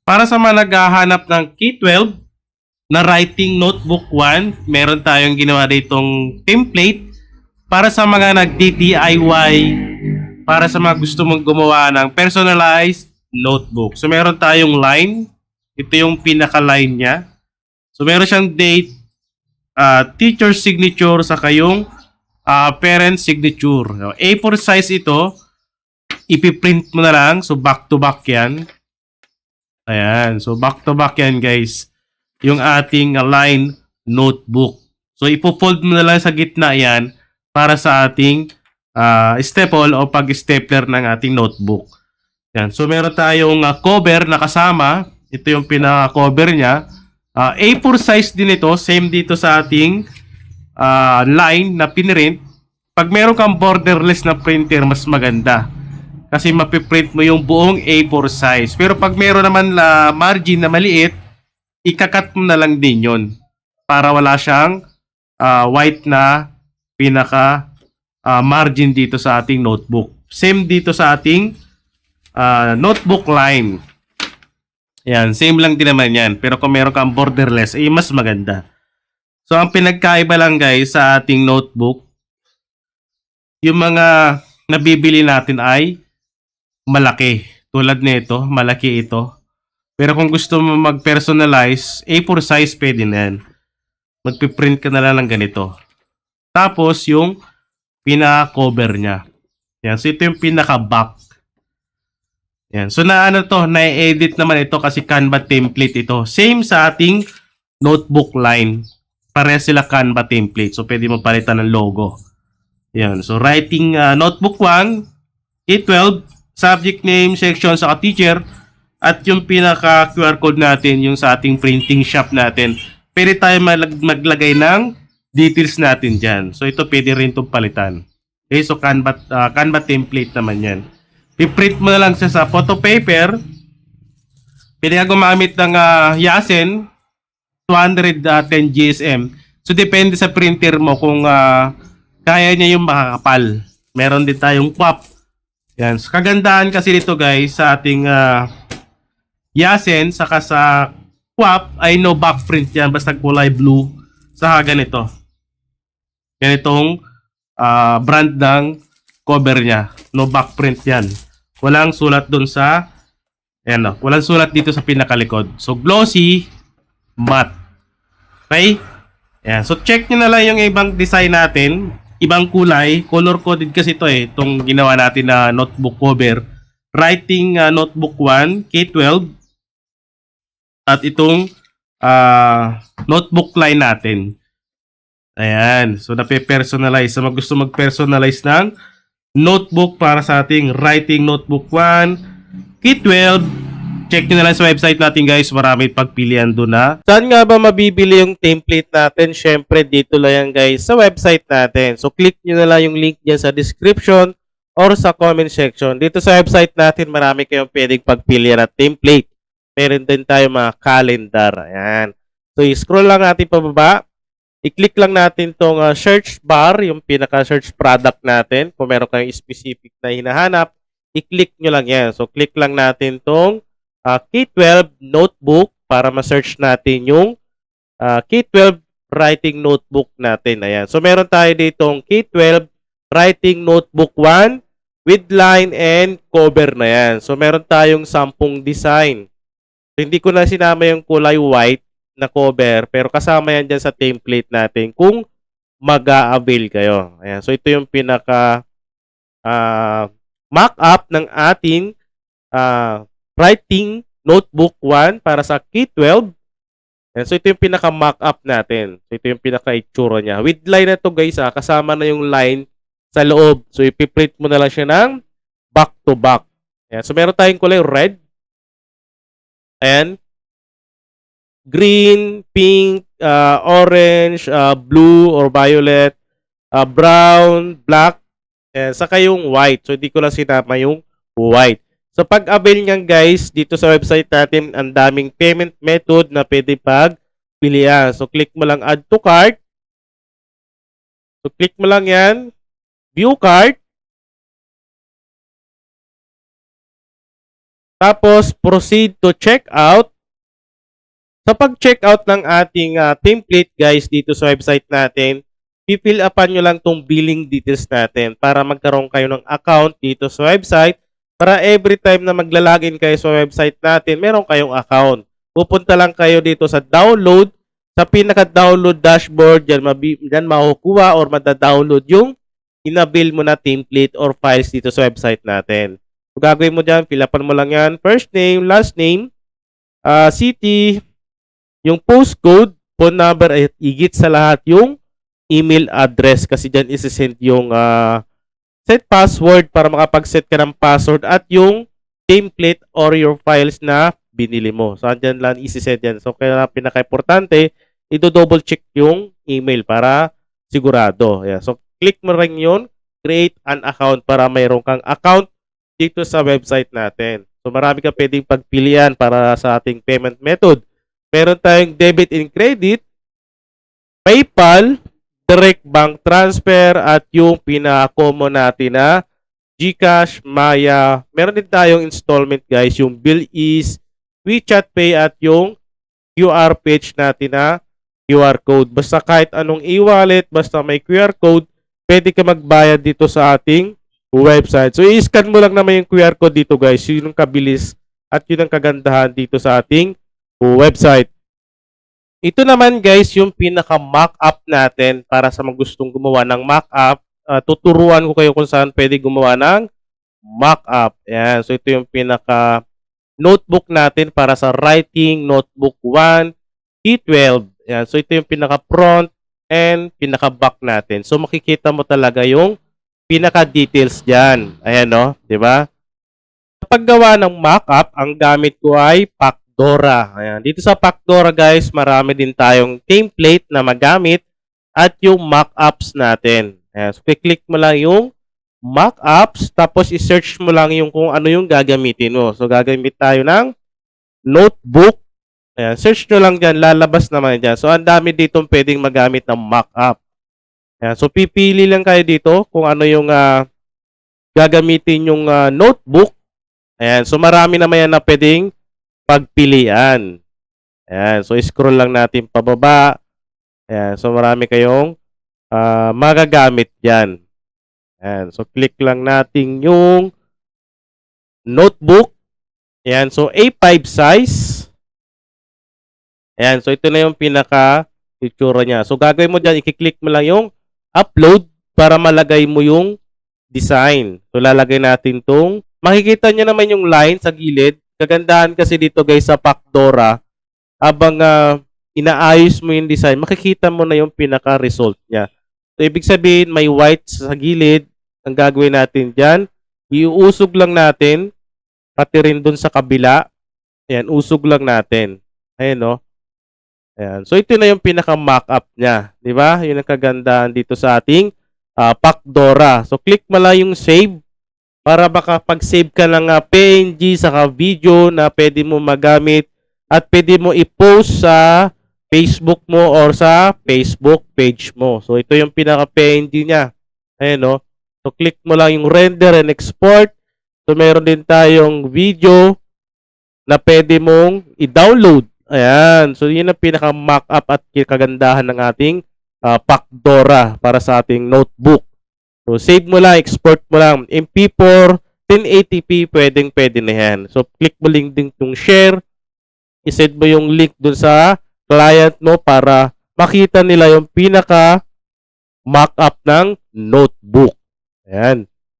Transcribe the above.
Para sa mga naghahanap ng K12 na writing notebook 1, meron tayong ginawa ditong template para sa mga nag-DIY, para sa mga gusto mong gumawa ng personalized notebook. So meron tayong line, ito yung pinaka-line niya. So meron siyang date, teacher signature, saka yung parent signature. So, A4 size ito, ipiprint mo na lang. So back to back yan. Ayan. So back to back yan guys. Yung ating line notebook. So ipo-fold mo na lang sa gitna yan para sa ating staple o pag-stapler ng ating notebook. Yan. So meron tayong cover na kasama. Ito yung pinaka-cover niya. A4 size din ito. Same dito sa ating line na pinrint. Pag meron kang borderless na printer, mas maganda. Kasi mapiprint mo yung buong A4 size. Pero pag meron naman na margin na maliit, ikakat mo na lang din yun. Para wala siyang white na pinaka margin dito sa ating notebook. Same dito sa ating notebook line. Yan, same lang din naman yan. Pero kung meron kang borderless, mas maganda. So, ang pinagkaiba lang guys sa ating notebook, yung mga nabibili natin ay malaki. Tulad nito, malaki ito. Pero kung gusto mo mag-personalize, A4 size pwede na yan. Magpiprint ka na lang ng ganito. Tapos yung pinaka-cover niya. Yan. So ito yung pinaka-back. Yan. So na-edit naman ito kasi Canva template ito. Same sa ating notebook line. Pareha sila Canva template. So pwede mo palitan ng logo. Yan. So writing notebook 1, K12, subject name, section, saka teacher, at yung pinaka QR code natin, yung sa ating printing shop natin. Pwede tayo maglagay ng details natin dyan. So ito pwede rin itong palitan. Okay, so Canva template naman yan. I-print mo na lang siya sa photo paper. Pwede ka gumamit ng Yasen 210 GSM. So depende sa printer mo kung kaya niya yung makakapal. Meron din tayong QAP. Yan. So, kagandahan kasi dito guys sa ating Yasen saka sa QAP ay no backprint yan. Basta kulay blue. Saka ganito. Ganitong brand ng cover niya. No backprint yan. Walang sulat dun sa walang sulat dito sa pinakalikod. So glossy, matte. Okay? Yan. So check nyo na lang yung ibang design natin. Ibang kulay, color coded kasi ito itong ginawa natin na notebook cover. Writing notebook 1, K12, at itong notebook line natin. Ayan, so nape-personalize. So gusto mag-personalize ng notebook para sa ating writing notebook 1, K12, check nyo na lang sa website natin guys. Marami pagpilian doon na. Saan nga ba mabibili yung template natin? Syempre dito lang yan guys sa website natin. So click nyo na lang yung link dyan sa description or sa comment section. Dito sa website natin marami kayong pwedeng pagpilian at template. Meron din tayo mga calendar. Ayan. So i-scroll lang natin pababa. I-click lang natin tong search bar, yung pinaka-search product natin. Kung meron kayong specific na hinahanap, i-click nyo lang yan. So click lang natin tong K12 notebook para ma-search natin yung K12 writing notebook natin. Ayan. So meron tayo ditong K12 writing notebook 1 with line and cover na yan. So meron tayong 10 design. So, hindi ko na sinama yung kulay white na cover pero kasama yan dyan sa template natin kung mag-a-avail kayo. Ayan. So ito yung pinaka mock-up ng ating writing notebook 1 para sa K12. And so ito yung pinaka mock-up natin. So ito yung pinaka itsura niya. With line na to guys, kasama na yung line sa loob. So ipiprint mo na lang siya ng back to back. Ayan. So meron tayong kulay red and green, pink, orange, blue or violet, brown, black, saka yung white. So hindi ko lang sinama yung white. So pag-avail niyan guys, dito sa website natin, ang daming payment method na pwede pagpilian. So click mo lang add to cart. So click mo lang yan, view cart. Tapos, proceed to checkout. Sa pag-checkout ng ating template guys dito sa website natin, i-fill upan nyo lang tong billing details natin para magkaroon kayo ng account dito sa website para every time na maglalagin kayo sa website natin, meron kayong account. Pupunta lang kayo dito sa download, sa pinaka-download dashboard, dyan makukuha or mada-download yung inabil mo na template or files dito sa website natin. So, gagawin mo dyan, fill upan mo lang yan, first name, last name, city, yung postcode, phone number, at higit sa lahat yung email address kasi dyan isi-send yung set password para makapag-set ka ng password at yung template or your files na binili mo. So, andyan lang isi-set yan. So, kaya pinaka-importante, i-double check yung email para sigurado. Yeah. So, click mo rin yun, create an account para mayroon kang account dito sa website natin. So, marami ka pwedeng pagpilian para sa ating payment method. Meron tayong debit and credit, PayPal, direct bank transfer, at yung pinaka-common natin na GCash, Maya. Meron din tayong installment guys, yung Bill.is, WeChat Pay, at yung QR page natin na QR code. Basta kahit anong e-wallet, basta may QR code, pwede ka magbayad dito sa ating website. So, i-scan mo lang naman yung QR code dito guys. Yun ang kabilis at yun ang kagandahan dito sa ating website. Ito naman guys yung pinaka-mock-up natin para sa mga gustong gumawa ng mock-up. Tuturuan ko kayo kung saan pwede gumawa ng mock-up. Ayan. So ito yung pinaka-notebook natin para sa writing notebook 1, T12. Ayan. So ito yung pinaka-front and pinaka-back natin. So makikita mo talaga yung pinaka-details dyan. Ayan no, di ba? Sa paggawa ng mock-up, ang gamit ko ay Pacdora. Ayan. Dito sa Pacdora guys, marami din tayong template na magamit at yung mock-ups natin. Ayan. So, click mo lang yung mock-ups, tapos i-search mo lang yung kung ano yung gagamitin mo. So, gagamit tayo ng notebook. Ayan. Search nyo lang dyan, lalabas naman dyan. So, ang dami dito pwedeng magamit ng mock-up. Ayan. So, pipili lang kayo dito kung ano yung gagamitin yung notebook. Ayan. So, marami naman yan na pwedeng pagpilian. Ayan. So, scroll lang natin pababa. Ayan. So, marami kayong magagamit dyan. Ayan. So, click lang natin yung notebook. Ayan. So, A5 size. Ayan. So, ito na yung pinaka-itsura niya. So, gagawin mo dyan, i-click mo lang yung upload para malagay mo yung design. So, lalagay natin tong, makikita nyo naman yung line sa gilid. Kagandahan kasi dito guys sa Pacdora, habang inaayos mo yung design, makikita mo na yung pinaka-result niya. So, ibig sabihin, may white sa gilid. Ang gagawin natin dyan, iuusog lang natin, pati rin dun sa kabila. Ayan, usog lang natin. Ayan, no? Ayan. So, ito na yung pinaka-mock-up niya. Di ba? Yun ang kagandahan dito sa ating Pacdora. So, click mo lang yung save para baka pag-save ka ng PNG saka video na pwede mo magamit at pwede mo i-post sa Facebook mo or sa Facebook page mo. So, ito yung pinaka-PNG niya. Ayan, no? So, click mo lang yung render and export. So, meron din tayong video na pwede mong i-download. Ayan. So, yun ang pinaka-mock-up at kagandahan ng ating Pacdora para sa ating notebook. So, save mo lang, export mo lang. MP4, 1080p, pwedeng-pwede na yan. So, click mo lang din itong share. I-send mo yung link dun sa client mo para makita nila yung pinaka mock-up ng notebook. Ayan.